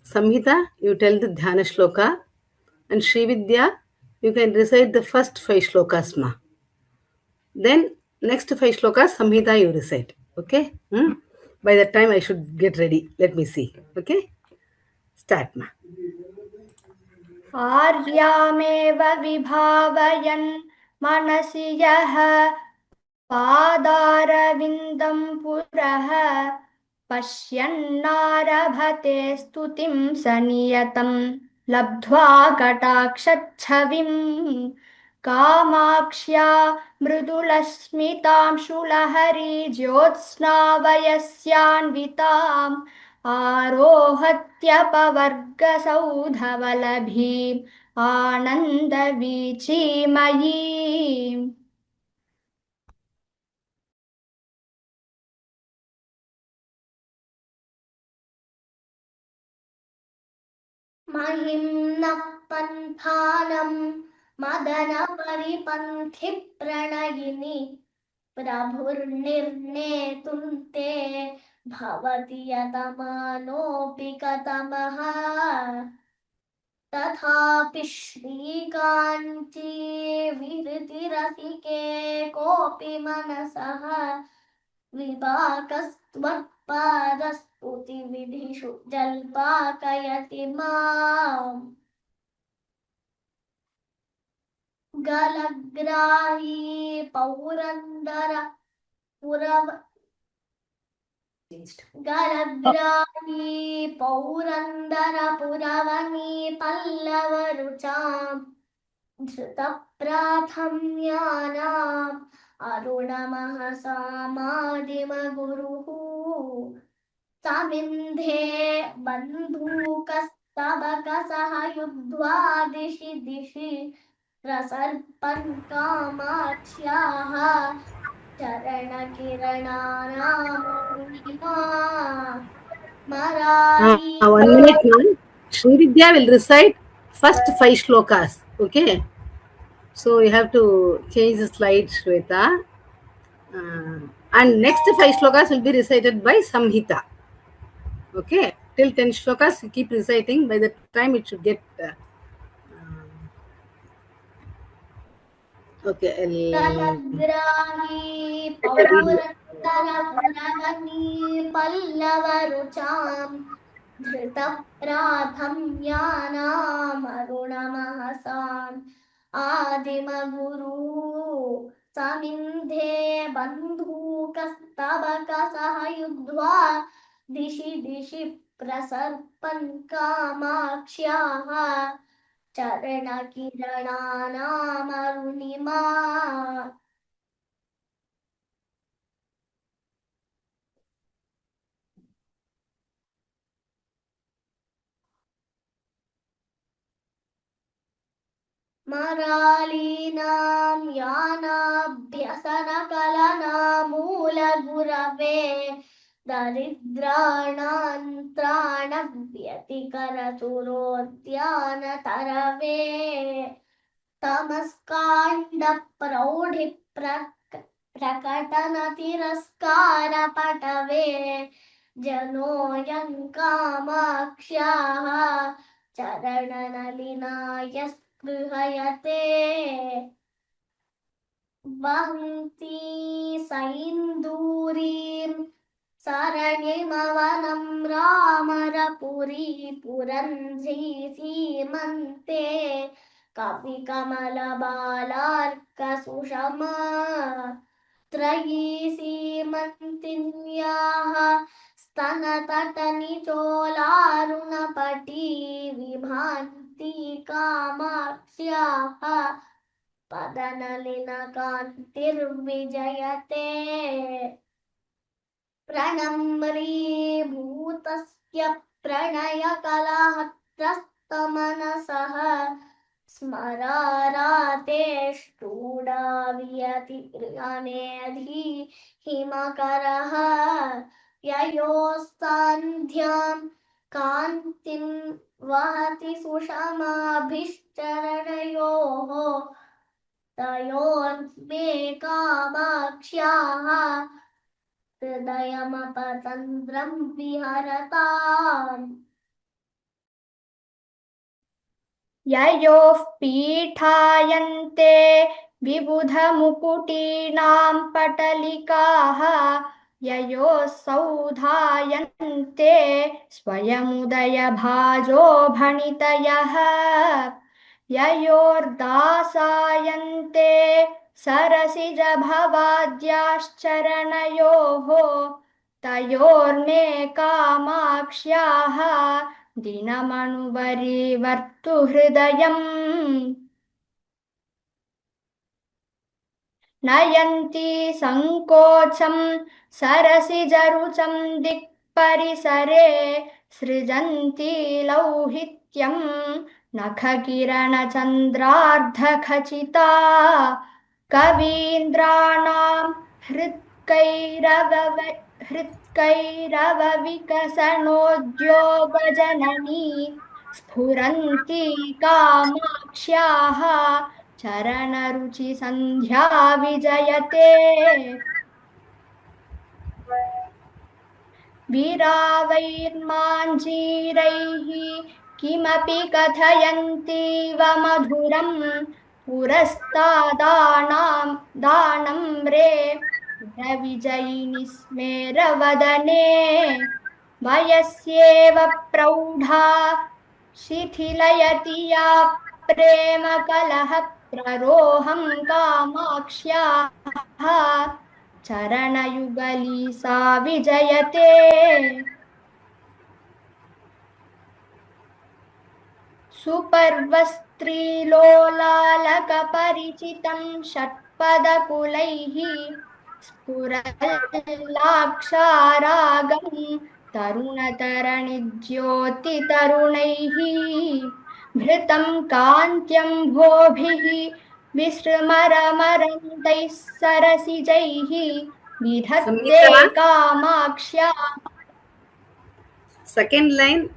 Samhita, you tell the Dhyana shloka, and Srividya, you can recite the first 5 shlokas, ma. Then next 5 shlokas, Samhita, you recite. Okay? By that time, I should get ready. Let me see. Okay? Start, ma. आर्यामेव विभावयन् मनसि यः पादारविन्दं पुरः पश्यन्नारभते स्तुतिं स नियतं लब्ध्वा कटाक्षच्छविं कामाक्ष्या मृदुलस्मितांशुलहरी ज्योत्स्नावयस्यान्विताम् आरोहत्यपवर्गसौधवलभीम् आनन्दवीचीमयीम् महिम्नः पन्थानं मदनपरिपन्थि प्रणयिनि प्रभुर्निर्णेतुं ते भवति यतमानोऽपि कतमः तथापि श्रीकान्ते विहृतिरसिके कोऽपि मनसः विपाकस्त्वत्पादस्तुतिविधिषु जल्पाकयति माम् गलग्राही पौरन्दर पुरव गलग्राही पौरन्दरपुरवनी पल्लवरुचाम् धृतप्राथम्यानाम् अरुणमः सामादिमगुरुः समिन्धे बन्धूकस्तबकसह युद्ध्वा दिशि दिशि प्रसर्पन् कामाक्ष्याः चरणकिरणानामरुणिमा Merari 1 minute, ma'am. Srividya will recite first 5 shlokas. Okay? So you have to change the slide, Shweta. And next 5 shlokas will be recited by Samhita. Okay? Till 10 shlokas, you keep reciting. By the time it should get. Okay. गलग्राही पौरन्दरपुरवनी पल्लवरुचाम् धृतप्राथम्यानामरुणमहसाम् आदिमगुरु समिन्धे बन्धूकस्तबकसह युद्ध्वा दिशि दिशि प्रसर्पन् कामाक्ष्याः चरणकिरणानामरुणिमा मरालीनां यानाभ्यसनकलनामूलगुरवे दरिद्राणां त्राणव्यतिकरतुरोद्यानतरवे तमस्काण्डप्रौढिप्रकटनतिरस्कारपटवे जनोऽयं कामाक्ष्याः चरणनलिनाय स्पृहयते वहन्ती सैन्दूरीं सरणिमवनं रामरपुरी पुरन्ध्री सीमन्ते कविकमलबालार्कसुषमा त्रयी सीमन्तिन्याः स्तनतटनिचोलारुणपटी विभान्ति कामाक्ष्याः पदनलिनकान्तिर्विजयते प्रणम्रीभूतस्य प्रणयकलहत्रस्तमनसः स्मरारातेष्टूडावियति हिमकरः ययोस्सान्ध्यां कान्तिं वहति सुषमाभिश्चरणयोः तयोर्मे कामाक्ष्याः हृदयमपतन्द्रं विहरताम् ययोः पीठायन्ते विबुधमुकुटीनां पटलिकाः ययोः सौधायन्ते स्वयमुदयभाजो भणितयः ययोर्दासायन्ते सरसिजभवाद्याश्चरणयोः तयोर्मे कामाक्ष्याः दिनमनुवरीवर्तु हृदयम् नयन्ति सङ्कोचं सरसिजरुचं दिक्परिसरे सृजन्ति लौहित्यं नखकिरणचन्द्रार्धखचिता कवीन्द्राणां हृत्कैरवविकसनोद्योगजननी स्फुरन्ति कामाक्ष्याः चरणरुचिसन्ध्या विजयते वीरावैर्माञ्जीरैः किमपि कथयन्तीव मधुरं पुरस्तादानं रे विजयिनि स्मेरवदने वयस्येव प्रौढा शिथिलयति या प्रेमकलह प्ररोहं कामाक्ष्याः चरणयुगली सा विजयते सुपर्वस्त्रीलोलालकपरिचितं षट्पदकुलैः स्फुरल्लाक्षारागं तरुणतरणिज्योतितरुणैः भृतं कान्त्यम्भोभिः विसृमरमरन्दैः सरसिजैः विधत्ते Samhita. कामाक्ष्या. Second line,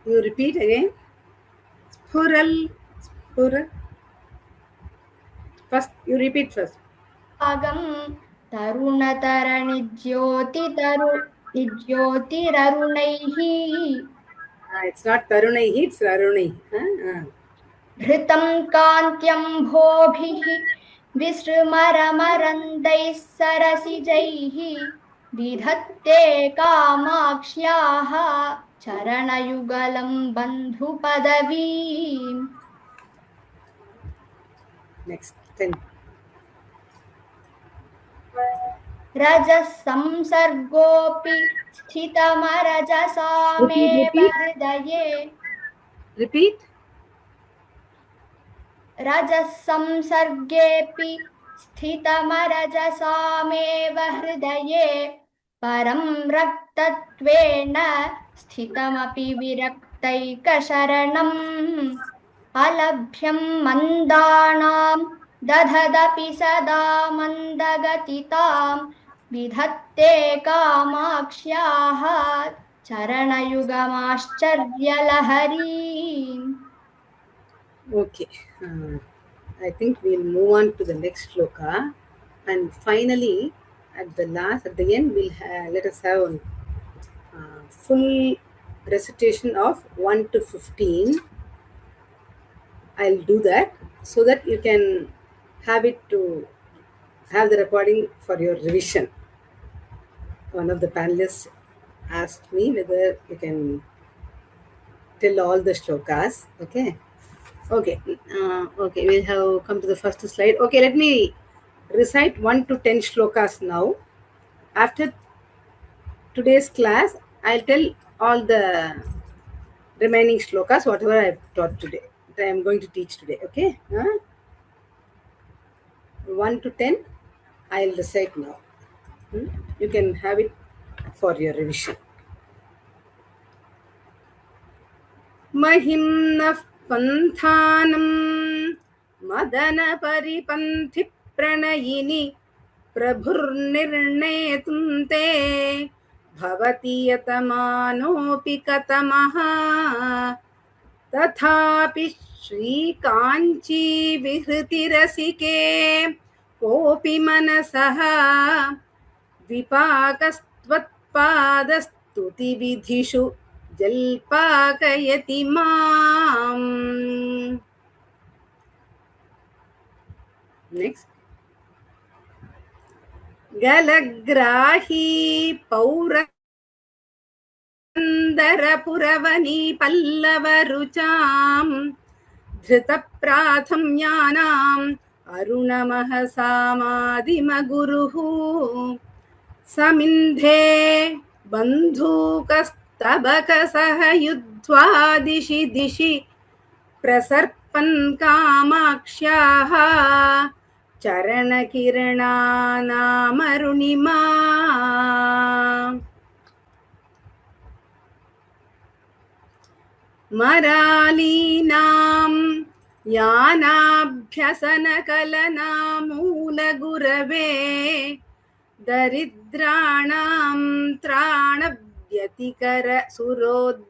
you repeat again. Spural. First, you repeat first. रागं तरुणतरणिज्योतिररुणैः It's not Tarunaihi, it's Arunai. घृतं कान्त्यम्भोभिः विसृमरमरन्दैः सरसिजैः विधत्ते कामाक्ष्याः चरणयुगलं बन्धुपदवीम्. Next, 10. रजः संसर्गोऽपि स्थितमरजसा मेव हृदये. Repeat. रजः संसर्गेऽपि स्थितमरजसामेव हृदये परं रक्तत्वेन स्थितमपि विरक्तैकशरणम् अलभ्यं मन्दानां दधदपि सदा मन्दगतितां विधत्ते कामाक्ष्याः चरणयुगमाश्चर्यलहरीम्. Okay. I think we'll move on to the next shloka. And finally, at the end, let us have a full recitation of 1 to 15. I'll do that so that you can have the recording for your revision. One of the panelists asked me whether you can tell all the shlokas. Okay, we'll have come to the first slide. Okay, let me recite 1 to 10 shlokas now. After today's class, I'll tell all the remaining shlokas, whatever I've taught today, that I'm going to teach today. Okay, 1 to 10, I'll recite now. You can have it for your revision. महिम्नः पन्थानं मदनपरिपन्थिप्रणयिनि प्रभुर्निर्णेतुं ते भवति यतमानोऽपि कतमः तथापि श्रीकाञ्चीविहृतिरसिके कोऽपि मनसः विपाकस्त्वत्पादस्तुतिविधिषु जल्पाकयति माम्. Next. गलग्राही पौरन्दरपुरवनी पल्लवरुचाम् धृतप्राथम्यानाम् अरुणमहसामादिमगुरुः समिन्धे बन्धूकस्तबकसह युद्ध्वा दिशि दिशि प्रसर्पन् कामाक्ष्याः चरणकिरणानामरुणिमा. मरालीनां यानाभ्यसनकलनामूलगुरवे दरिद्राणां त्राणव्यतिकर सुरोद्यानतरवे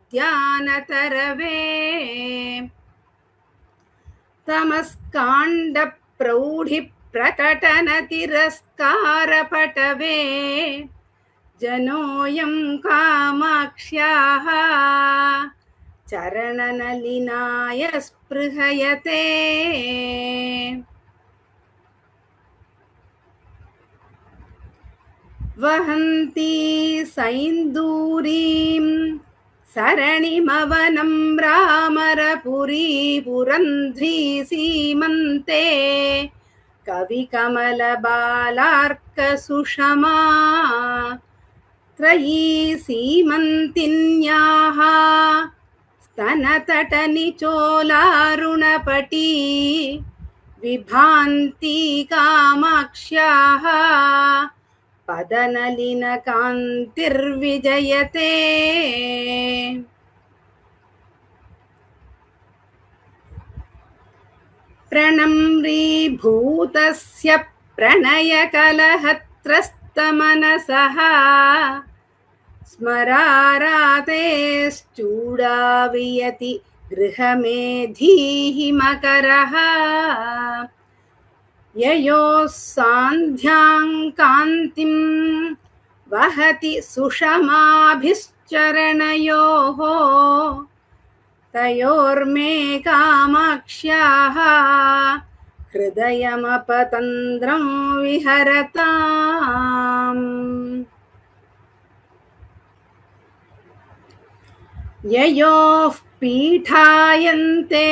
तमस्काण्डप्रौढिप्रकटनतिरस्कारपटवे जनोऽयं कामाक्ष्याः चरणनलिनाय स्पृहयते. वहन्ती सैन्दूरीं सरणिमवनं रामरपुरी पुरन्ध्री सीमन्ते कविकमलबालार्कसुषमा त्रयी सीमन्तिन्याः स्तनतटनिचोलारुणपटी विभान्ति कामाक्ष्याः पदनलिनकान्तिर्विजयते. प्रणम्रीभूतस्य प्रणयकलहत्रस्तमनसः स्मरारातेश्चूडावियति गृहमेधीः मकरः ययोः सान्ध्यां कान्तिं वहति सुषमाभिश्चरणयोः तयोर्मे कामाक्ष्याः हृदयमपतन्द्रं विहरताम्. ययोः पीठायन्ते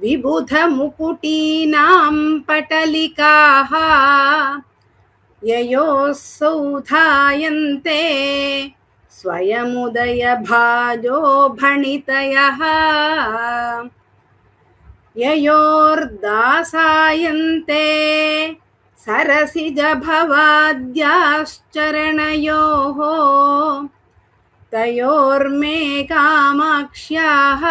विबुधमुकुटीनां पटलिकाः ययोः सौधायन्ते स्वयमुदयभाजो भणितयः ययोर्दासायन्ते सरसिजभवाद्याश्चरणयोः तयोर्मे कामाक्ष्याः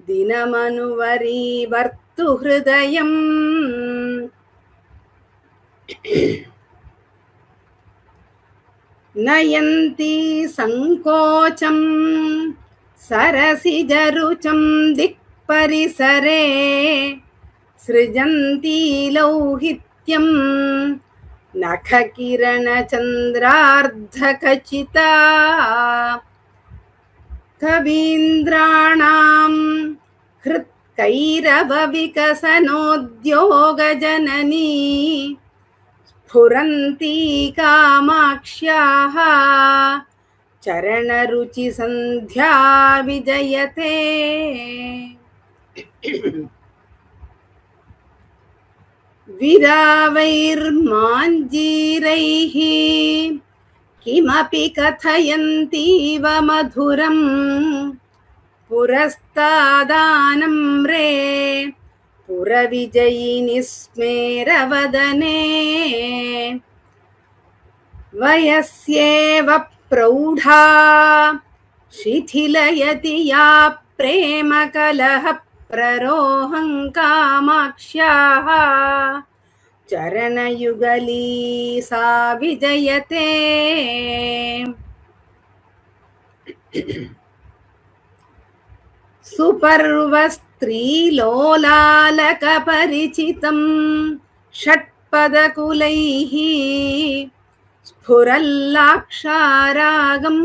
दिनमनुवरीवर्तु हृदयम्. नयन्ती संकोचं सरसिजरुचं दिक्परिसरे सृजन्ती लौहित्यं नखकिरणचन्द्रार्धखचिता कवीन्द्राणां हृत्कैरवविकसनोद्योगजननी स्फुरन्ती कामाक्ष्याः चरणरुचिसन्ध्या विजयते. विरावैर्माञ्जीरैः किमपि कथयन्तीव मधुरं पुरस्तादानम्रे पुरविजयिनि स्मेरवदने वयस्येव प्रौढा शिथिलयति या प्रेमकलह प्ररोहं कामाक्ष्याः चरणयुगली सा विजयते. सुपर्वस्त्रीलोलालकपरिचितं षट्पदकुलैः स्फुरल्लाक्षारागं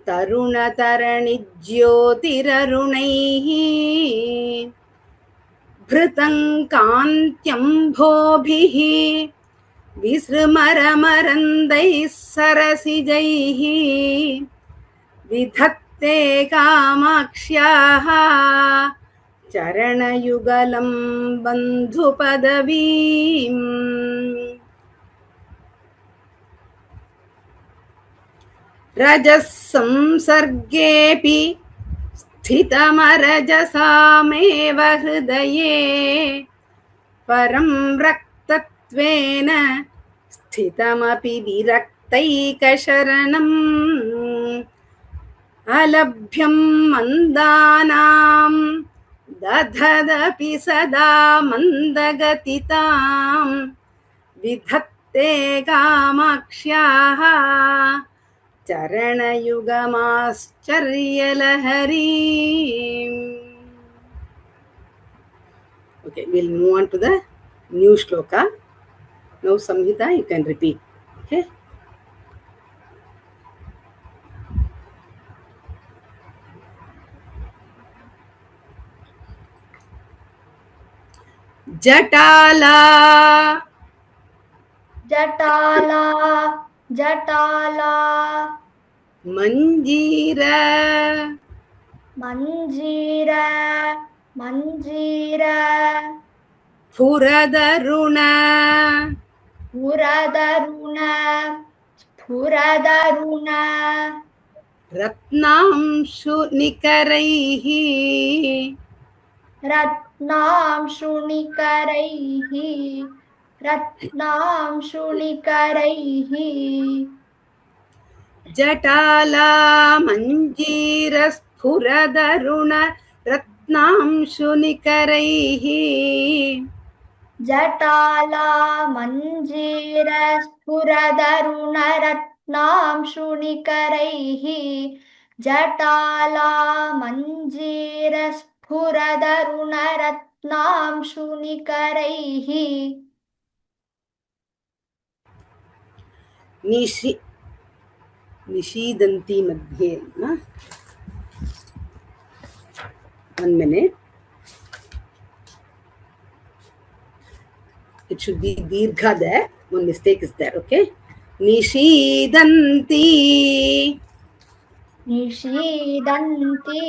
तरुणतरणिज्योतिररुणैः भृतं कान्त्यम्भोभिः विसृमरमरन्दैः सरसिजैः विधत्ते कामाक्ष्याः चरणयुगलं बन्धुपदवीम् रजः संसर्गेऽपि स्थितमरजसामेव हृदये परं रक्तत्वेन स्थितमपि विरक्तैकशरणम् अलभ्यं मन्दानां दधदपि सदा मन्दगतितां विधत्ते कामाक्ष्याः चरणयुगमाश्चर्यलहरीम्. Okay, we'll move on to the new shloka. Now Samhita, you can repeat. Okay. जटाला जटाला जटाला मंजीर मंजीर मंजीर स्फुरदरुण स्फुरदरुण स्फुरदरुण रत्नांशुनिकरैः रत्नांशुनिकरैः रत्नांशुनिकरैः जटाला मंजीर स्फुरदरुण रत्नांशुनिकरैः जटाला मंजीर स्फुरदरुण रत्नांशुनिकरैः जटाला मंजीर स्फुरदरुण रत्नांशुनिकरैः निशीदन्ती मध्ये ना 1 minute. It should be dirgha there. One mistake is there. Okay. Nishidanti निषीदन्ति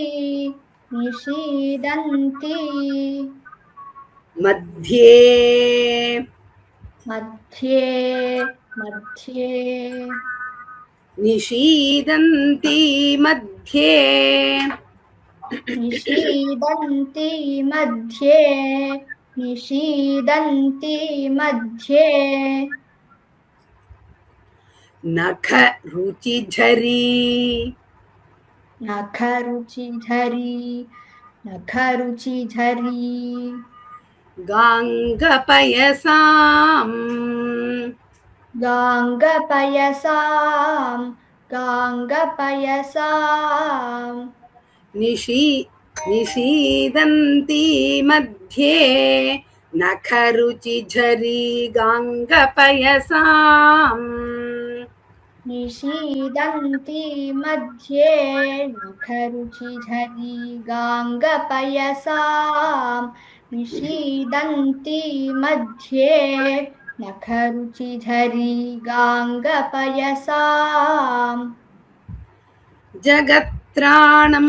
निषीदन्ति मध्ये मध्ये मध्ये निशीदन्ति मध्ये निषीदन्ति मध्ये निषीदन्ति मध्ये नख रुचिझरी नखरुचिधरी नखरुचिधरी गाङ्गपयसाम् गाङ्गपयसां गाङ्गपयसां निशीदन्ति मध्ये नखरुचिझरी गाङ्गपयसाम् निषीदन्ति मध्ये नखरुचिधरी गाङ्गपयसां निषीदन्ति मध्ये नखरुचिधरी गाङ्गपयसां जगत्राणं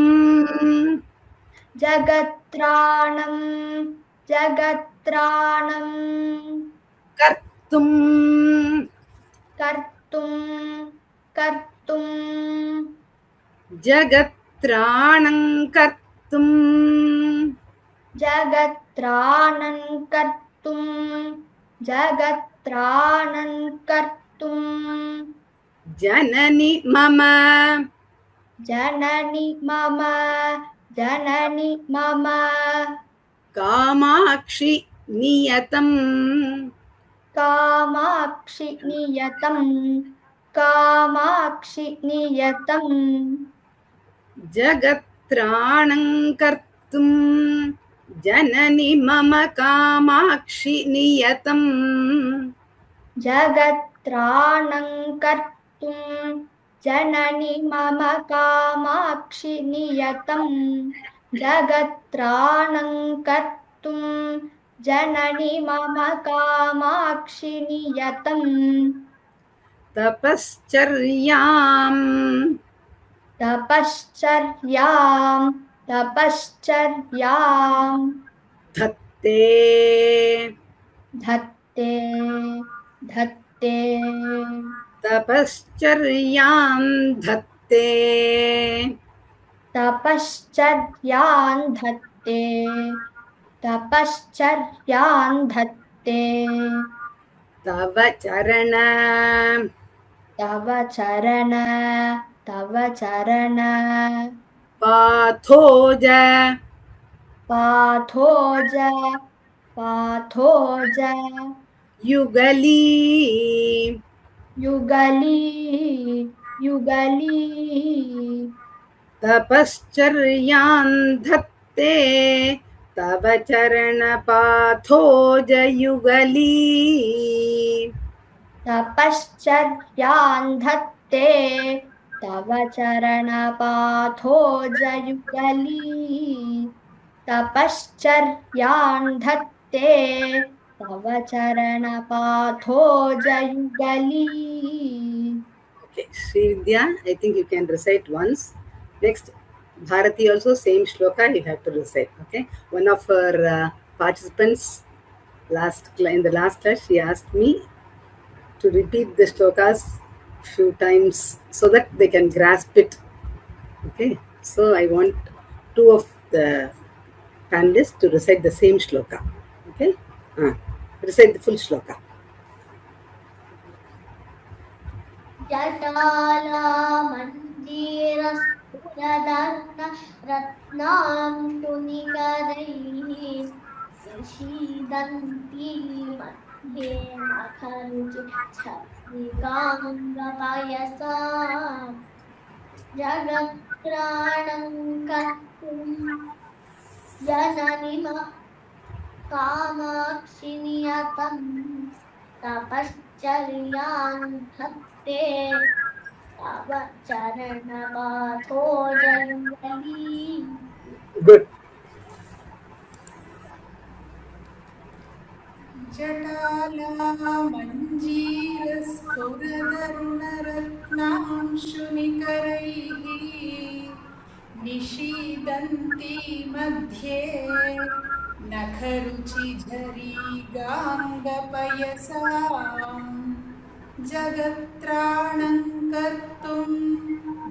जगत्राणं जगत्राणं कर्तुं कर्तुं कर्तुं जगत्राणं कर्तुं जगत्राणं कर्तुं जगत्राणं कर्तुं जननि मम जननि मम जननि मम कामाक्षि नियतं कामाक्षि नियतं कामाक्षि नियतं जगत्राणं कर्तुं जननि मम कामाक्षि नियतम् जगत्राणं कर्तुं जननि मम कामाक्षि नियतं जगत्राणं कर्तुं जननि मम कामाक्षि नियतं तपश्चर्याम् तपश्चर्यां धत्ते धत्ते धत्ते तपश्चर्यां धत्ते तपश्चर्यां धत्ते तपश्चर्यां धत्ते तव चरण तव चरण तव चरण पाथोज पाथोज पाथोज युगली युगली युगली तपश्चर्यां धत्ते तव चरणपाथोज युगली तपश्चर्यां धत्ते तव चरणपाथोजयुगली तपश्चर्यां धत्ते तव चरणपाथोजयुगली Okay, Srividya, I think you can recite once. Next, Bharati also same shloka you have to recite. Okay, one of her participants in the last class she asked me to repeat the shlokas few times so that they can grasp it. Okay, so I want two of the panelists to recite the same shloka. Okay, recite the full shloka. जटालामञ्जीरस्फुरदर्न रत्नांशुनिकरैः निशीदन्ती मध्ये नखरुचि छद्रिकाङ्गपयसा जगत्त्राणं कर्तुं जननि मम कामाक्षि नियतं तपश्चर्यां धत्ते तव चरणपाथोजयुगली Good. जटालामञ्जीरस्फुरदरुणरत्नांशुनिकरैः निशीदन्ती मध्ये नखरुचिझरीगाङ्गपयसाम् जगत्त्राणं कर्तुं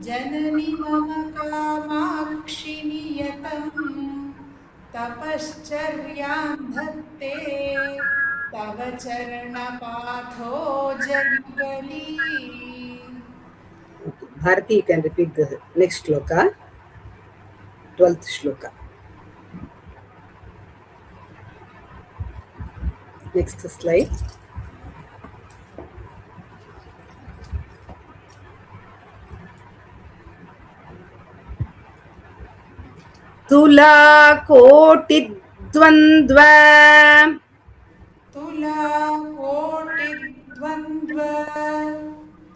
जननि मम कामाक्षि नियतम् तपश्चर्यां धत्ते तव चरणपाथोजयुगली Bharati, you can repeat the next shloka, 12th shloka. Next slide. तुला कोटिद्वन्द्व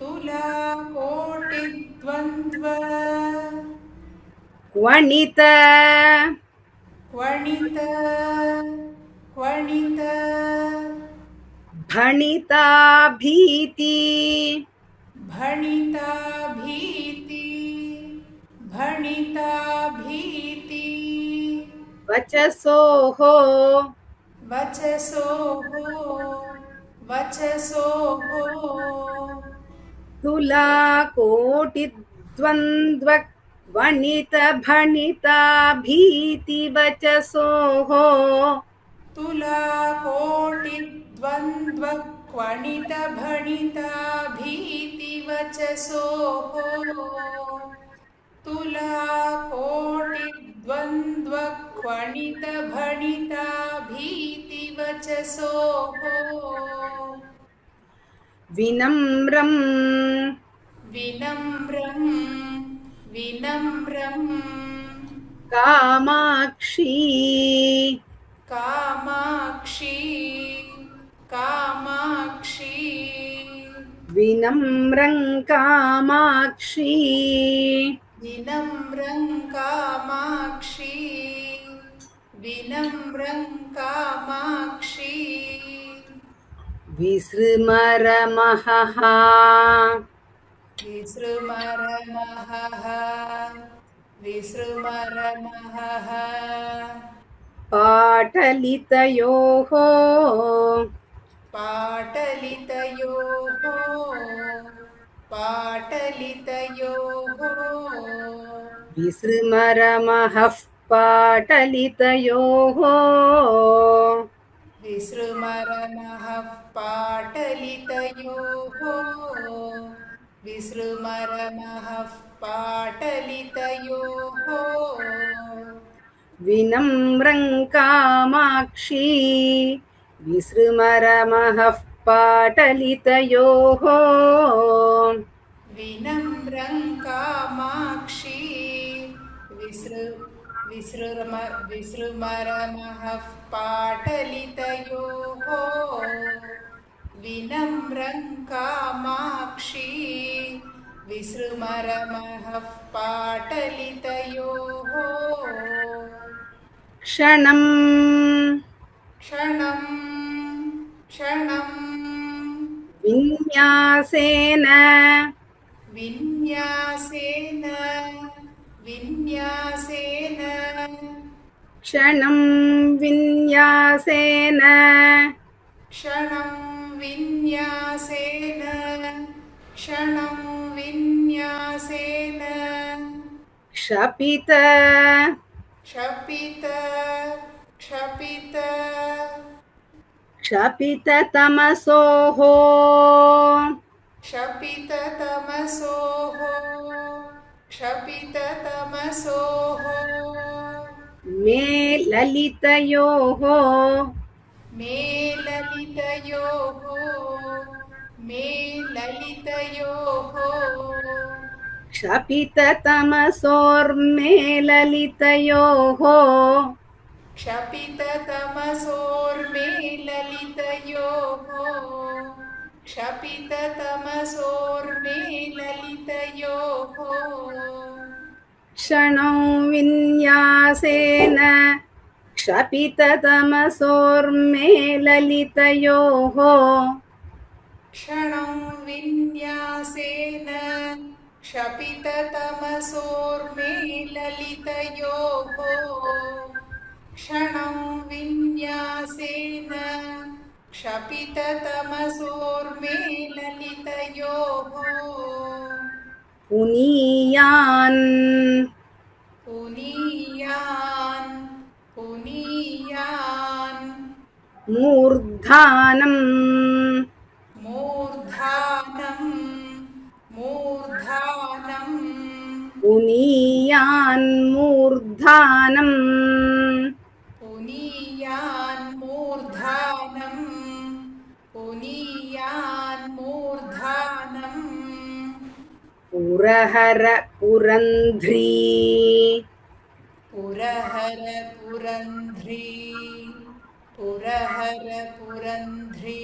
तुला कोटिद्वन्द्व क्वणित क्वणित भणिता भीति भणिता भीति वचसोः तुला कोटिद्वन्द्व क्वणित भणिता भीति वचसोः तुला कोटिद्वन्द्व क्वणित भणिता भीति वचसोः तुला कोटिद्वन्द्व क्वणित भणिता भीति वचसोः विनम्रम् विनम्रम् कामाक्षी कामाक्षी विनम्रं कामाक्षी विनम्रं कामाक्षी विनम्रं कामाक्षी विसृमरमहः विसृमरमहः विसृमरमहः पाटलितयोः पाटलितयोः पाटलितयोः विसृमरमहः पाटलितयोः विसृमरमहः पाटलितयोः विसृमरमहः पाटलितयोः विनम्रं कामाक्षी विसृमरमहः पाटलितयोः विनम्रं कामाक्षी विसृमरमहः पाटलितयोः विनम्रं कामाक्षी विसृमरमहः पाटलितयोः क्षणं क्षणं क्षणं विन्यासेन विन्यासेन विन्यासेन क्षणं विन्यासेन क्षणं विन्यासेन क्षणं विन्यासेन क्षपित क्षपित क्षपित क्षपिततमसोः क्षपिततमसोः क्षपिततमसोः मे ललितयोः मे ललितयोः मे ललितयोः क्षपिततमसोर्मे ललितयोः क्षपिततमसोर्मे ललितयोः क्षपिततमसोर्मे ललितयोः क्षणौ विन्यासेन क्षपिततमसोर्मे ललितयोः क्षणं विन्यासेन क्षपिततमसोर्मे ललितयोः क्षणं विन्यासेन क्षपिततमसोर्मे ललितयोः पुनीयान् पुनीयान् पुनीयान् मूर्धानं मूर्धानं मूर्धानं पुनीयान् मूर्धानं पुनीयान् मूर्धानं पुनीयान् मूर्धानं पुरहर पुरन्ध्री पुरहर पुरन्ध्री पुरहर पुरन्ध्री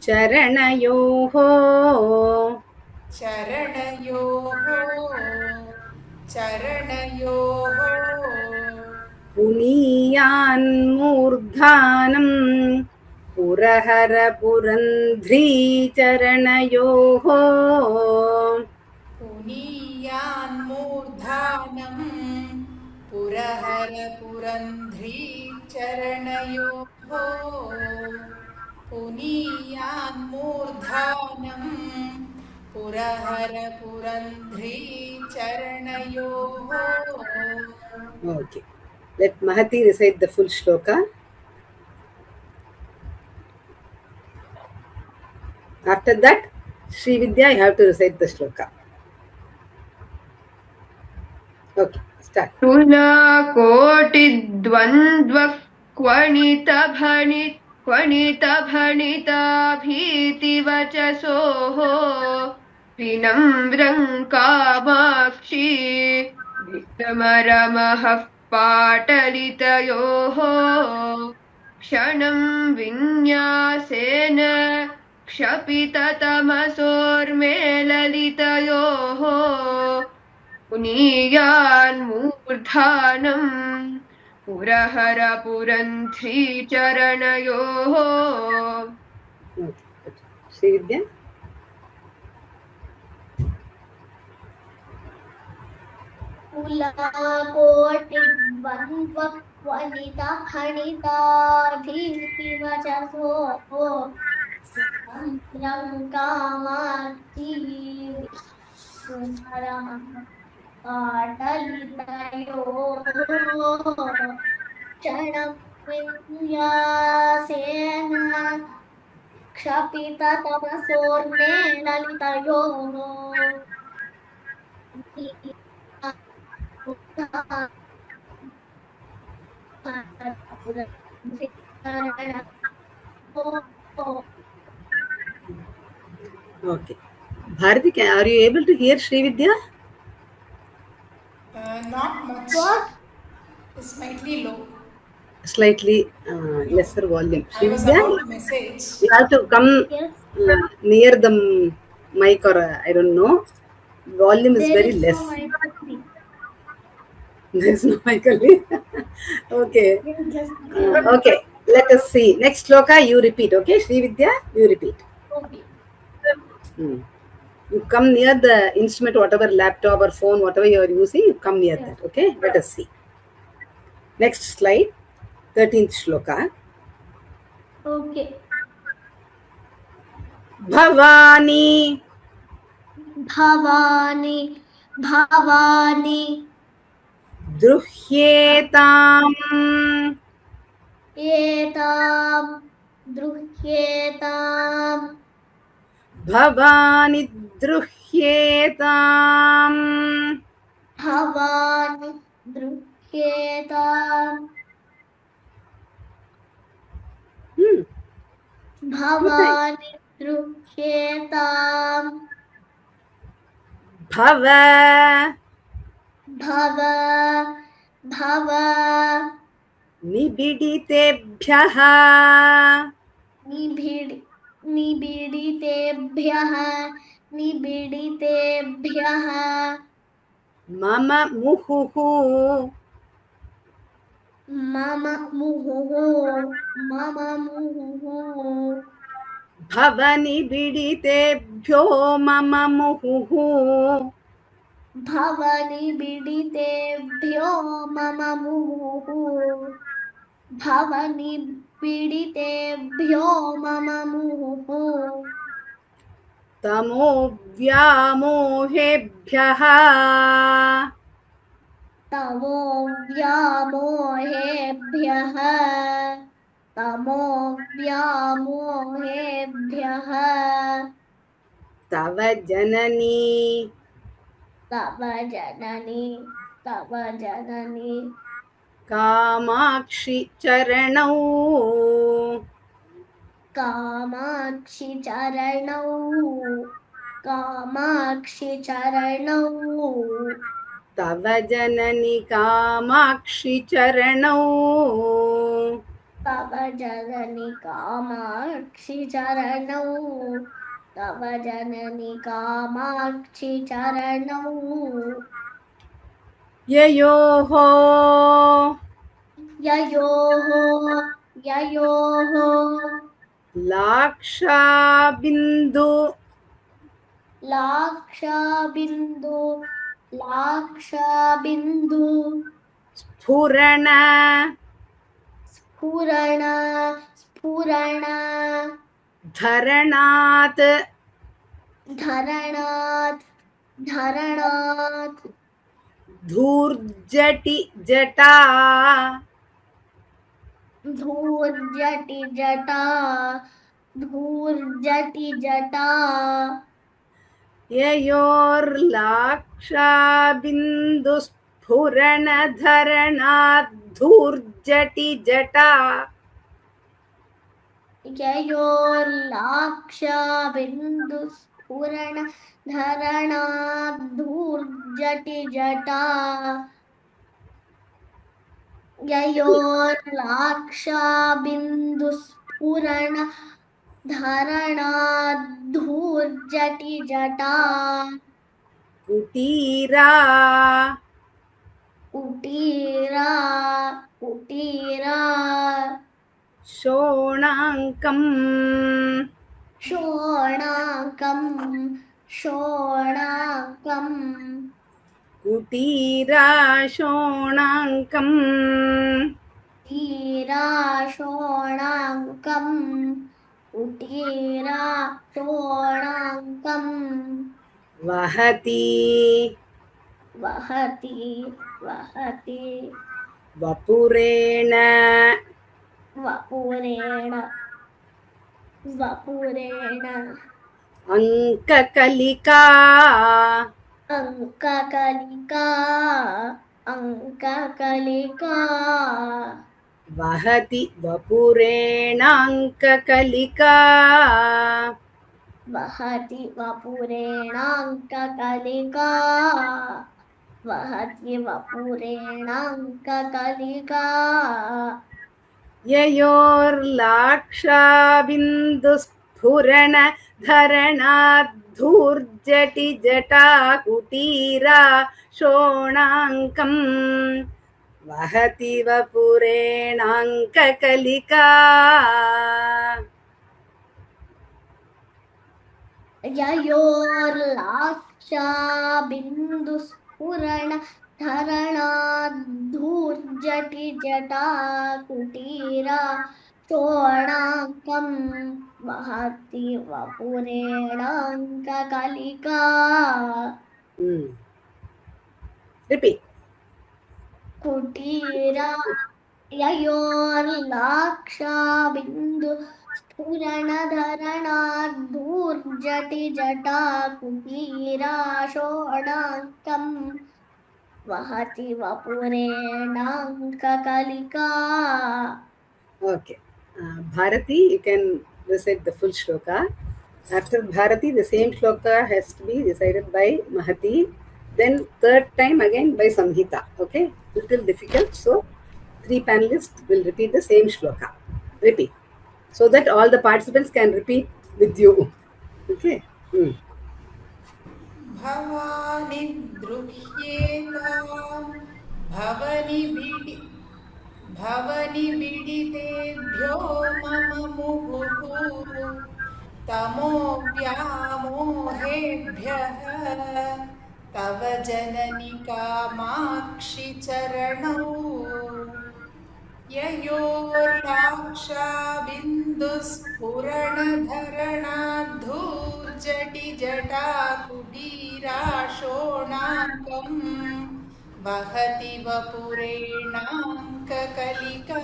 चरणयोः चरणयोः चरणयोः पुनीयान् मूर्धानं पुरहर पुरन्ध्री चरणयोः पुनीयान् मूर्धानं पुरहर पुरन्ध्री चरणयोः पुनीयान् मूर्धानं पुरहर पुरन्ध्री चरणयोः Okay. Let Mahati recite the full shloka. After that, Sri Vidya, you have to recite the shloka. Okay, start. क्वणितभणिताभीतिवचसोः विनम्रं Kamakshi विक्रमरमः पाटलितयोः क्षणं विन्यासेन क्षपिततमसोर्मेललितयोः पुनीयान्मूर्धानम् पुरहरपुरन्ध्रीचरणयोः Srividya. कुलाकोटिद्वन्द्ववनिताखनिताधीतिवचसो मन्त्रं कामाक्षी पाटलितयोः क्षणं विन्यासेन क्षपिततमसोर्मेललितयोः Okay. Bharati, are you able to hear Srividya? Not much. What? It's slightly low. Slightly lesser volume. I was Srividya, about to message. you have to come Yes. near the mic, or I don't know. Volume is There very is less. no mic. There is no mic only. Okay. Just Okay. Let us see. Next sloka, you repeat. Okay, Srividya, you repeat. okay. You come near the instrument, whatever laptop or phone, whatever you are using, you come near that. Okay, let us see. Next slide, 13th shloka. Okay. Bhavani Bhavani, Bhavani, Druhyetam etam, druhyetam, Bhavani Druhyetam Bhavani, druhyetam, Bhavani, druhyetam, Bhava Bhava, Bhava, Nibiditebhyaha निबीडितेभ्यः निबीडितेभ्यः Mama Muhuhu मम मुहुः मम मुहुः Bhavanibiditebhyo Mama Muhuhu भवनिबीडितेभ्यो मम मुहुः भवनिबीडितेभ्यो मम मुहुः तमो व्यामोहेभ्यः तमो व्यामोहेभ्यः तमो व्यामोहेभ्यः तव जननी तव जननी कामाक्षि चरणौ कामाक्षि चरणौ तव जननी कामाक्षि चरणौ तव जननी कामाक्षि चरणौ तव जननी कामाक्षि चरणौ ययोः ययोः लाक्षाबिन्दु लाक्षाबिन्दु स्फुरण स्फुरण धरणात् धरणात् धूर्जटि जटा धूर्जटि जटा ययोर्लाक्षाबिन्दुस्फुरणधरणाद्धूर्जटि जटा ययोर्लाक्षाबिन्दुस्फुरण धरणाद्धूर्जटि जटा ययोर्लाक्षाबिन्दुस्फुरण धरणाद्धूर्जटि जटा कुटीरा कुटीरा कुटीरा शोणाङ्कम् शोणाकं शोणाकं कुटीरा शोणाङ्कम् तीरा शोणाकं कुटीरा शोणाकं वहति वहति वहति वपुरेण वपुरेण वपुरेण अङ्ककलिका अङ्ककलिका अङ्ककलिका वहति वपुरेणाङ्ककलिका वहति वपुरेणाङ्ककलिका वहति वपुरेणाङ्ककलिका ययोर्लाक्षाबिन्दुस्फुरण धरणाद्धूर्जटि जटा कुटीरा शोणाङ्कम् वहति वपुरेणाङ्ककलिका ययोर्लाक्षाबिन्दुस्फुरण धरणाद्धूर्जटि जटा कुटीरा शोणाकं वहति वपुरेणाङ्ककलिका Repeat. कुटीरा ययोर्लाक्षाबिन्दु स्फुरणधरणाद्धूर्जटि जटा कुटीरा शोणाकं वहति वपुरेणाङ्ककलिका. Okay. Bharati, you can recite the full shloka. After Bharati, the same shloka has to be recited by Mahati. Then third time again by Samhita. Okay? Little difficult. So 3 panelists will repeat the same shloka. Repeat. So that all the participants can repeat with you. Okay? भवानि द्रुह्येतां भवनि बिडितेभ्यो मम मुहुः तमो व्यामोहेभ्यः तव जननि कामाक्षि चरणौ ययोर्लाक्षाबिन्दुस्फुरणधरणाद्धूर्जटि जटा कुटीरा शोणाकं वहति वपुरेणाङ्ककलिका.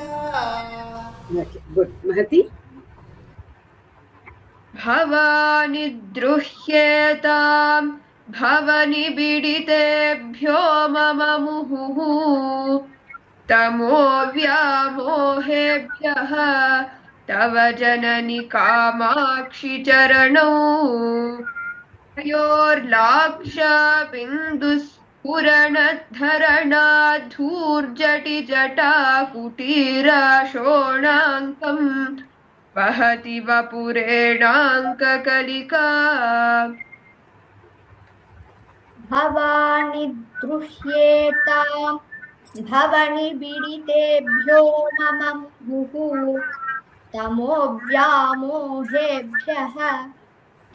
Okay. Good. Mahati? भवानि द्रुह्येताम् भवनि बिडितेभ्यो मम मुहुः तमो व्यामोहेभ्यः तव जननि कामाक्षि चरणौ योर्लाक्षाबिन्दुस्फुरणधरणाद्धूर्जटि जटा कुटीरा शोणाङ्कम् वहति वपुरेणाङ्ककलिका. भवानि द्रुह्येताम् भवनि बिडितेभ्यो मम मुहुः तमो व्यामोहेभ्यः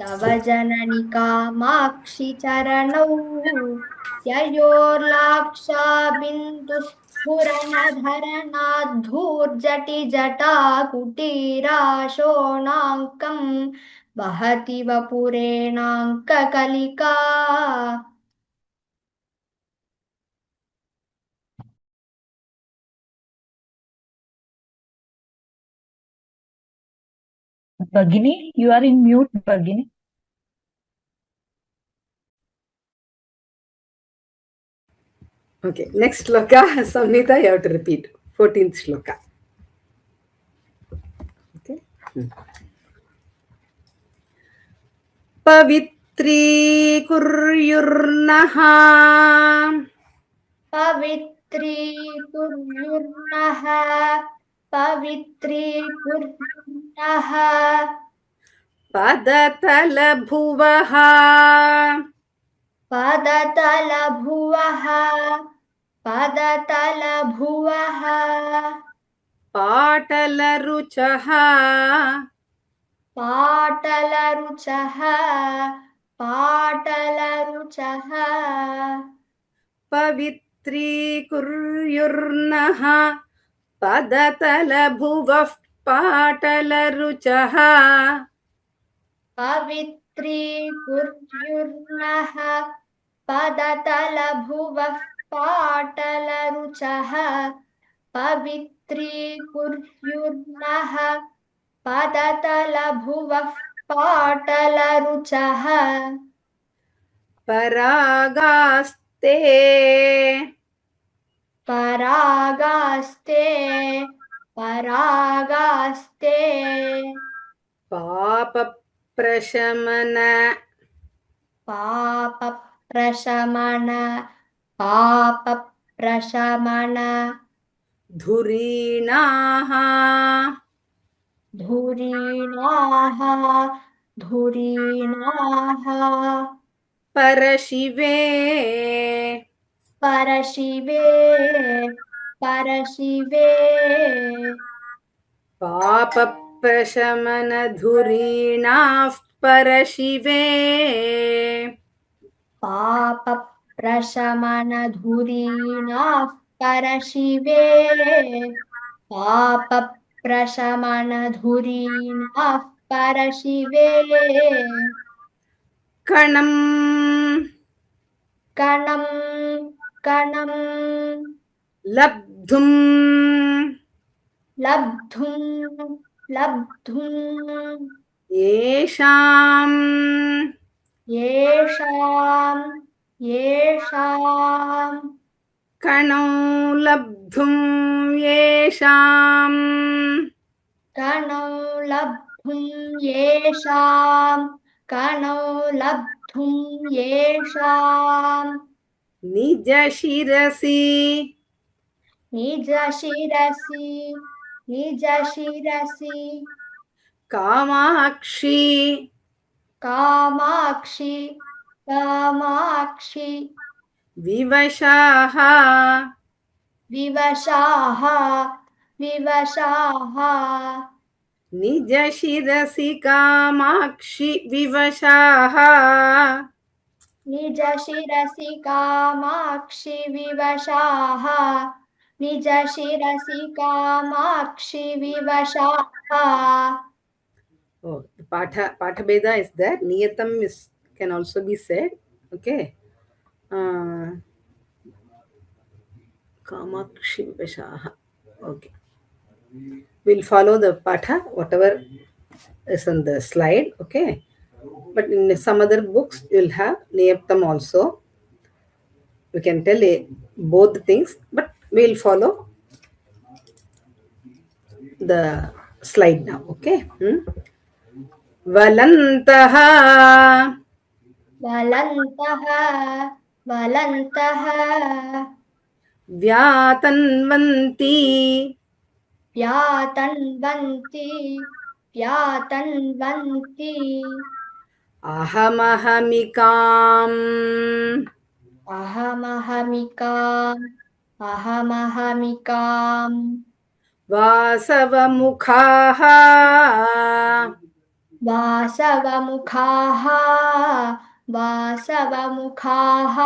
तव जननि कामाक्षि चरणौ ययोर्लाक्षाबिन्दुस्फुरणधरणाद्धूर्जटि जटा कुटीरा शोणाङ्कं वहति वपुरेणाङ्ककलिका. Bhagini, you are in mute, Bhagini. Okay. Next shloka, Samhita, you have to repeat. 14th shloka. Okay. पवित्रीकुर्युर्नः पवित्रीकुर्युर्नः पवित्रीकुर्युर्नः पदतलभुवः पदतलभुवः पदतलभुवः पाटलरुचः पाटलरुचः पाटलरुचः पवित्रीकुर्युर्नः पदतलभुवः पाटलरुचः पवित्रीकुर्युर्नः पदतलभुवः पाटलरुचः पवित्रीकुर्युर्नः पदतलभुवः पाटलरुचः परागास्ते परागास्ते परागास्ते पापप्रशमन पापप्रशमन पापप्रशमन धुरीणाः धुरीणाः धुरीणाः परशिवे परशिवे परशिवे पापप्रशमनधुरीणाः परशिवे पापप्रशमनधुरीणाः परशिवे पापप्रशमनधुरीणाः परशिवे कणं कणं कणं लब्धुं लब्धुं लब्धुं येषां येषां येषां कणो लब्धुं येषां कणौ लब्धुं येषां कणौ लब्धुं येषां निजशिरसि निजशिरसि निजशिरसि Kamakshi Kamakshi Kamakshi विवशाः विवशाः विवशाः निजशिरसि Kamakshi विवशाः निजशिरसि Kamakshi विवशाः निजशिरसि Kamakshi विवशाः Oh, the Patha Beda is there. Niyatam is can also be said. Okay. Kamakshi Vivashaha. Okay. We'll follow the Patha, whatever is on the slide. Okay. But in some other books, you'll have Niyaptam also. We can tell both the things, but we'll follow the slide now. Okay. वलन्तः वलन्तः वलन्तः व्यातन्वन्ति व्यातन्वन्ति व्यातन्वन्ति अहमहमिकाम् अहमहमिकाम् अहमहमिकाम् वासवमुखाः वासवमुखाः वासवमुखाः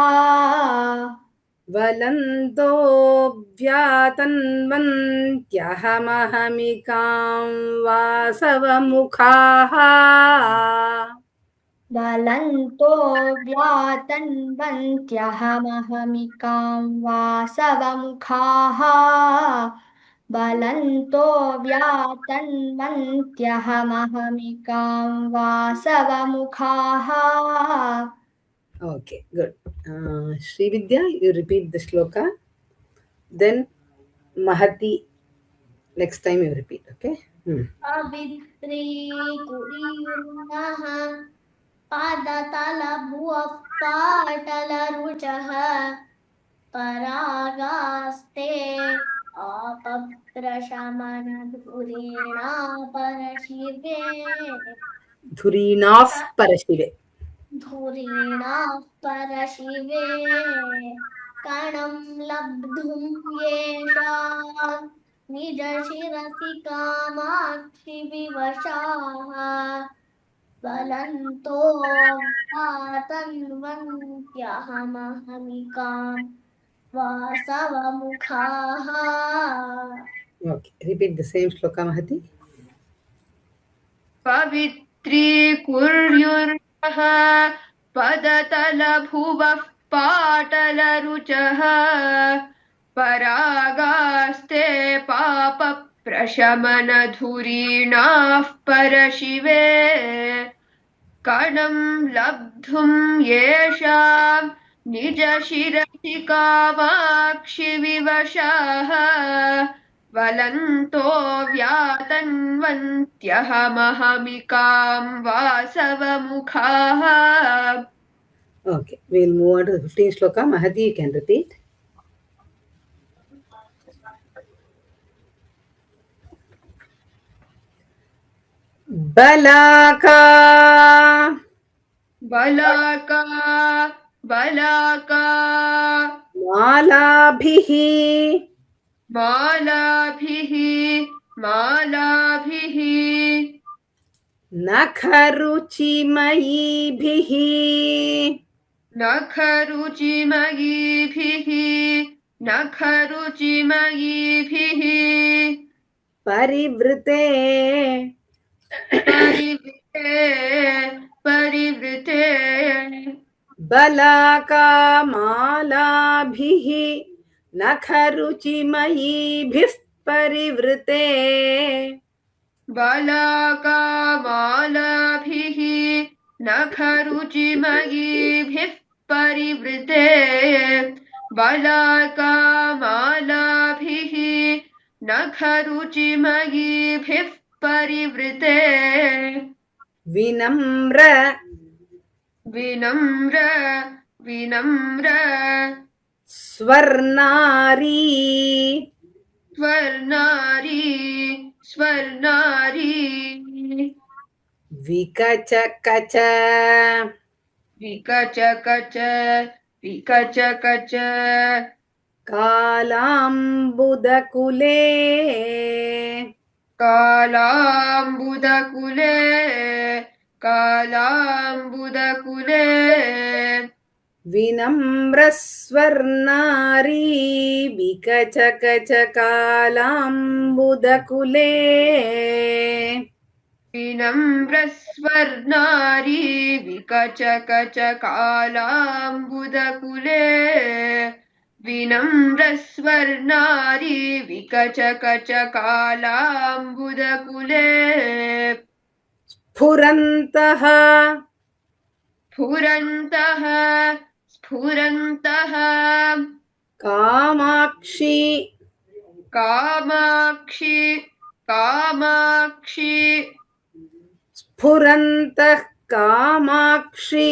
वलन्तो व्यातन्वन्त्यहमहमिकां वासवमुखाः वलन्तो व्यातन्वन्त्यहमहमिकां वासवमुखाः वलन्तो व्यातन्वन्त्यहमहमिकां वासवमुखाः Okay, good. Sri Vidya, you repeat the shloka. Then Mahati, next time you repeat. Okay. अविद्रीकुर्युर्नः पादतलभुवः पाटलरुचः परागास्ते आपप्रशमनधुरीणा परशिवे धुरीणाः परशिवे. धुरीणाः परशिवे कणं लब्धुं येषा निजशिरसि Kamakshi विवशाः बलन्तो तन्वन्त्यहमहमिकां वासवमुखाः. Okay, repeat the same shloka, Mahati. पवित्रीकुर्युर्वः पदतलभुवः पाटलरुचः परागास्ते पापप्रशमनधुरीणाः परशिवे कणं लब्धुं येषां निजशिरसि Kamakshi विवशाः वलन्तो व्यातन्वन्त्यहमहमिकां वासवमुखाः. Okay, we'll move on to the 15th shloka. Mahati, you can repeat. Balaka Balaka Balaka मालाभिः मालाभिः मालाभिः नखरुचिमयीभिः नखरुचिमयीभिः नखरुचिमयीभिः परिवृते परिवृते परिवृते बलाकामालाभिः नखरुचिमयीभिः परिवृते बालाकामालाभिः नखरुचिमयीभिः परिवृते बालाकामालाभिः नखरुचिमयीभिः परिवृते विनम्र विनम्र विनम्र स्वर्णारी स्वर्णारी स्वर्णारी विकचकच विकचकच विकचकच कालाम्बुदकुले कालाम्बुदकुले कालाम्बुदकुले विनम्रस्वर्णारी विकचकच कालाम्बुदकुले विनम्रस्वर्णारी विकचकच कालाम्बुदकुले विनम्रस्वर्णारी विकचकच कालाम्बुदकुले स्फुरन्तः स्फुरन्तः स्फुरन्तः कामाक्षी कामाक्षि कामाक्षि स्फुरन्तः कामाक्षी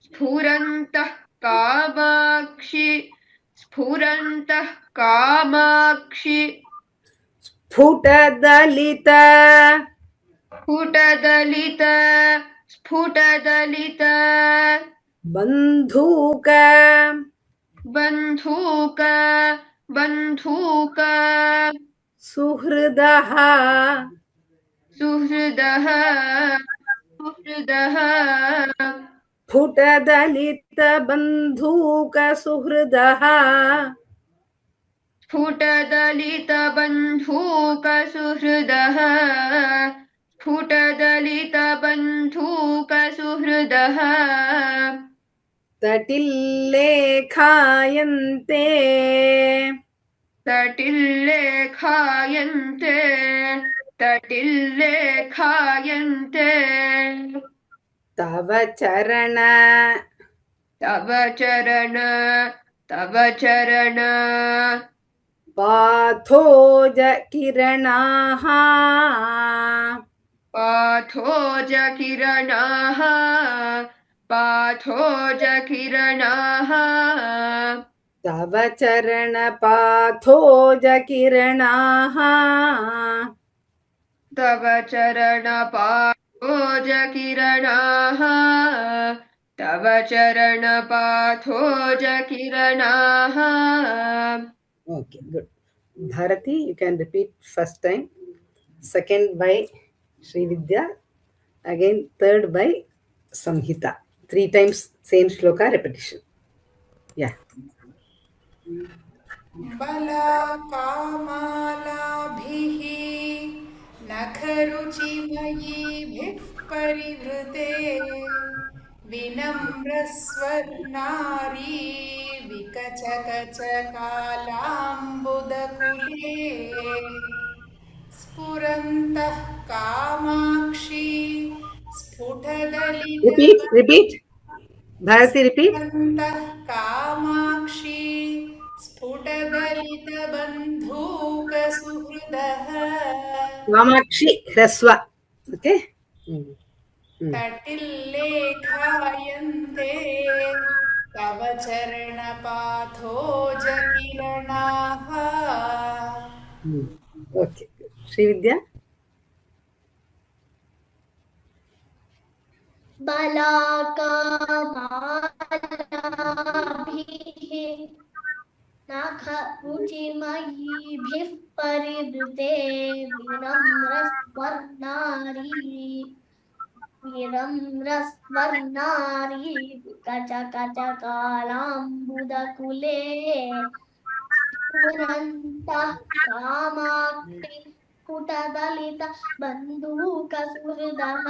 स्फुरन्तः कामाक्षि स्फुरन्तः कामाक्षि स्फुटदलित स्फुटदलित स्फुटदलित बन्धूक बन्धूक बन्धूक सुहृदः सुहृदः सुहृदः स्फुटदलित बन्धूक सुहृदः स्फुटदलित बन्धूक सुहृदः स्फुटदलित बन्धूक सुहृदः तटिल्लेखायन्ते तटिल्लेखायन्ते तटिल्लेखायन्ते तव चरण तव चरण तव चरण पाथोज किरणाः पाथोज किरणाः पाथोज किरणाः तव चरण पाथोज किरणाः तव चरण पाथोज पाथोजकिरणाः तव चरणपाथोजकिरणाः. Okay, good. Bharati, you can repeat first time, second by Sri Vidya, again third by Samhita. 3 times same shloka repetition. Yeah. बलाकामालाभिः नखरुचिमयीभिः परिवृते विनम्रस्वर्णारी विकचकचकालाम्बुदकुले स्फुरन्तः Kamakshi Repeat. Bharati, repeat. स्फुरन्तः Kamakshi स्फुटदलितबन्धूकसुहृदः Kamakshi, Hraswa. Okay. तटिल्लेखायन्ते तव चरणपाथोजकिरणाः. Okay. Sri Vidya. बलाकामालाभिः नखरुचिमयीभिः परिवृते विनम्रस्वर्णारी विकचकचकालाम्बुदकुले स्फुरन्तः कामाक्षि स्फुटदलितबन्धूकसुहृदः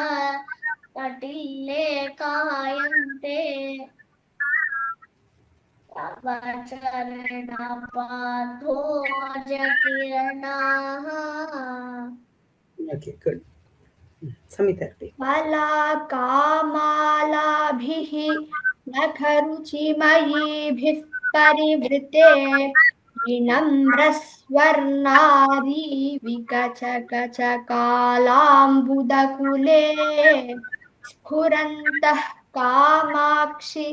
तटिल्लेखायन्ते तव चरणपाथोजकिरणाः. Okay, good. Samhita, repeat. बलाकामालाभिः नखरुचिमयीभिः परिवृते विनम्रस्वर्णारी विकचकचकालाम्बुदकुले स्फुरन्तः Kamakshi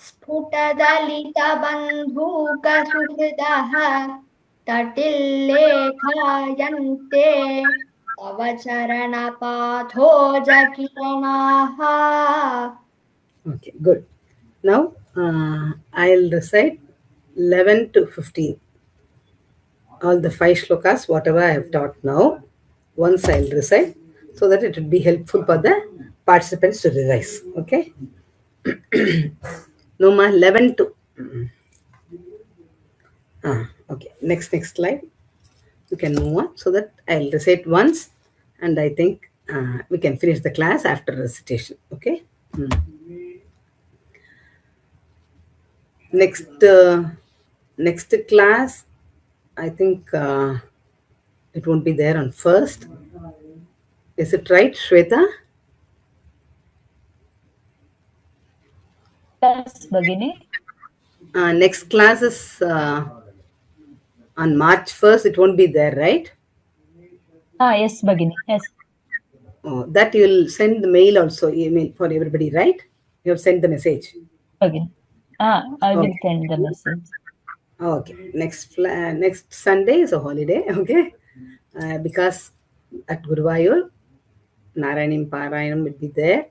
स्फुटदलितबन्धूकसुहृदः तटिल्लेखायन्ते तव चरणपाथोजकिरणाः. Okay, good. Now I'll recite 11 to 15. All the 5 shlokas, whatever I have taught now, once I'll recite so that it would be helpful for the participants to revise. Okay? No ma 11 to. Okay, next slide. You can move on so that I'll recite once and I think we can finish the class after recitation. Okay? Next class, I think it won't be there on first. Is it right, Shweta? Yes, Bhagini. Next class is on March 1st. It won't be there, right? Yes, Bhagini. Yes. Oh, that you'll send the mail also, email for everybody, right? You have sent the message. Bhagini. I will Okay. send the message. Okay. Next Sunday is a holiday. Okay, because at Guruvayur, Narayanim Parayanam will be there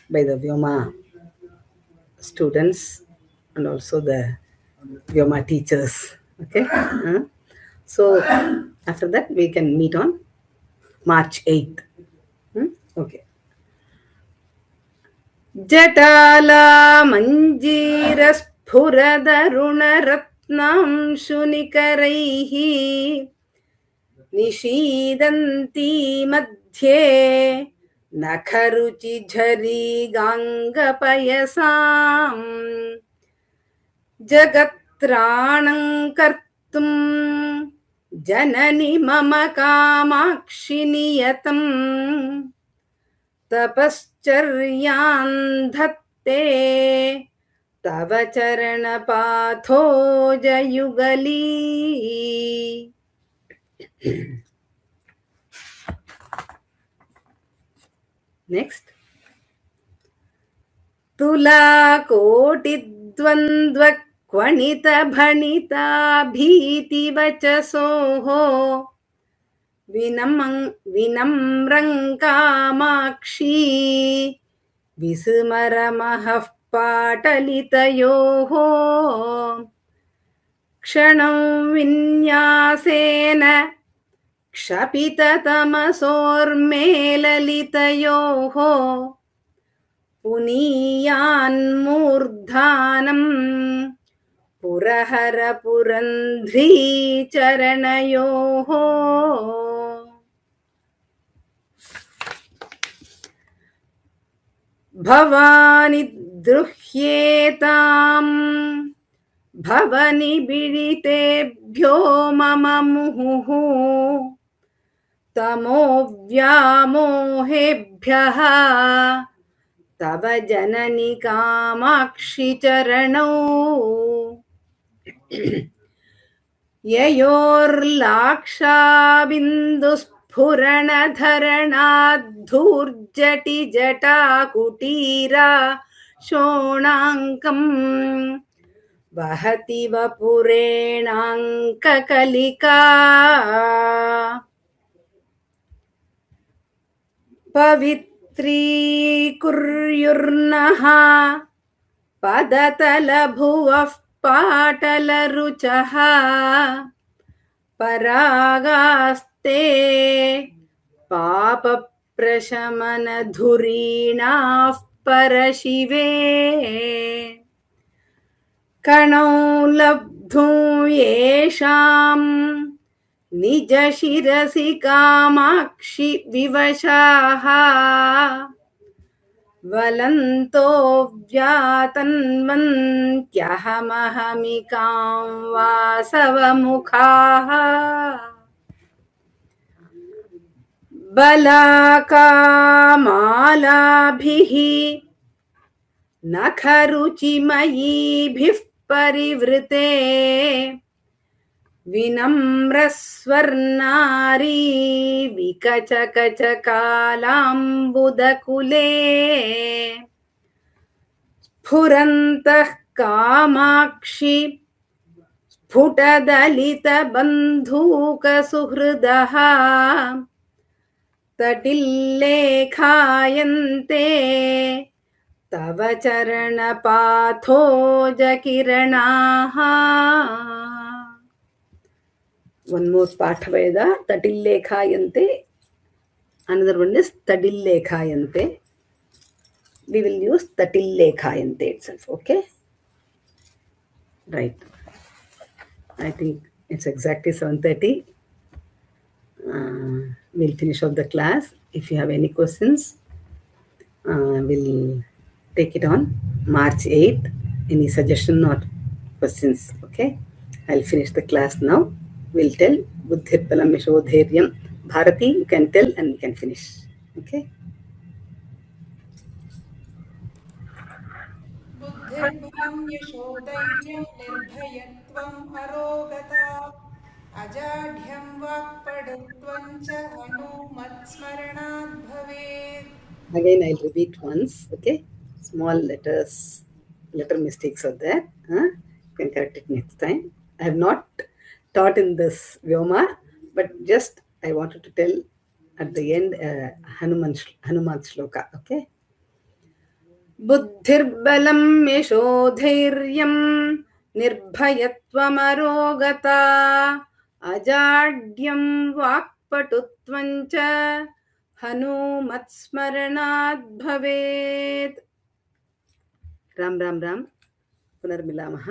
by the Vyoma students and also the Vyoma teachers. Okay. So after that we can meet on March 8th. Okay. Jatala Manjira Spuradarunaratnam Shunikaraihi Nishidanti Madhye Nakharuchi Jhari Gangapayasam Jagatranam Kartum Janani Mama Kamakshi Niyatam Tapascharyam Dhatte Tava Charana Pathoja Yugali. Next. Tula Koti Dvandva Kvanita Bhanita Bhiti Vachasoho विनम्रं Kamakshi विस्मरमहः पाटलितयोः क्षणं विन्यासेन क्षपिततमसोर्मेललितयोः पुनीयान्मूर्धानं पुरहरपुरन्ध्रीचरणयोः भवानि द्रुह्येताम् भवनिबिडितेभ्यो मम मुहुः तमोव्यामोहेभ्यः तव जननि कामाक्षि चरणौ ययोर्लाक्षाबिन्दुस्फुरणधरणाद्धूर्जटि जटाकुटीरा शोणाङ्कम् वहति वपुरेणाङ्ककलिका पवित्रीकुर्युर्नः पदतलभुवः पाटलरुचः परागास्ते पापप्रशमनधुरीणाः परशिवे कणौ लब्धुं येषां निजशिरसि कामाक्षि विवशाः वलन्तो व्यातन्वन्त्यहमहमिकां वासवमुखाः बलाकामालाभिः नखरुचिमयीभिः परिवृते विनम्रस्वर्णारी विकचकचकालाम्बुदकुले स्फुरन्तः कामाक्षि स्फुटदलितबन्धूकसुहृदः तटिल्लेखायन्ते तव चरणपाथोजकिरणाः. One more Pathaveda, Tadillekhayante. Another one is Tadillekhayante. We will use Tadillekhayante itself, okay? Right. I think it's exactly 7:30. We'll finish off the class. If you have any questions, we'll take it on March 8th. Any suggestion or questions, okay? I'll finish the class now. We'll tell Buddhir Balam Yashodhairyam. Bharati, you can tell and we can finish. Okay? बुद्धिर्बलं यशोधैर्यं निर्भयत्वम् अरोगता अजाढ्यं वाक्पटुत्वं च हनुमत्स्मरणात् भवेत्. Again, I'll repeat once. Okay? Small letters, letter mistakes are there. You can correct it next time. I have not taught in this Vyoma, but just I wanted to tell at the end Hanuman Shloka. Okay? बुद्धिर्बलं यशोधैर्यं निर्भयत्वमरोगता अजाड्यं वाक्पटुत्वं च हनुमत्स्मरणात् भवेत्. राम राम राम. पुनर्मिलामः.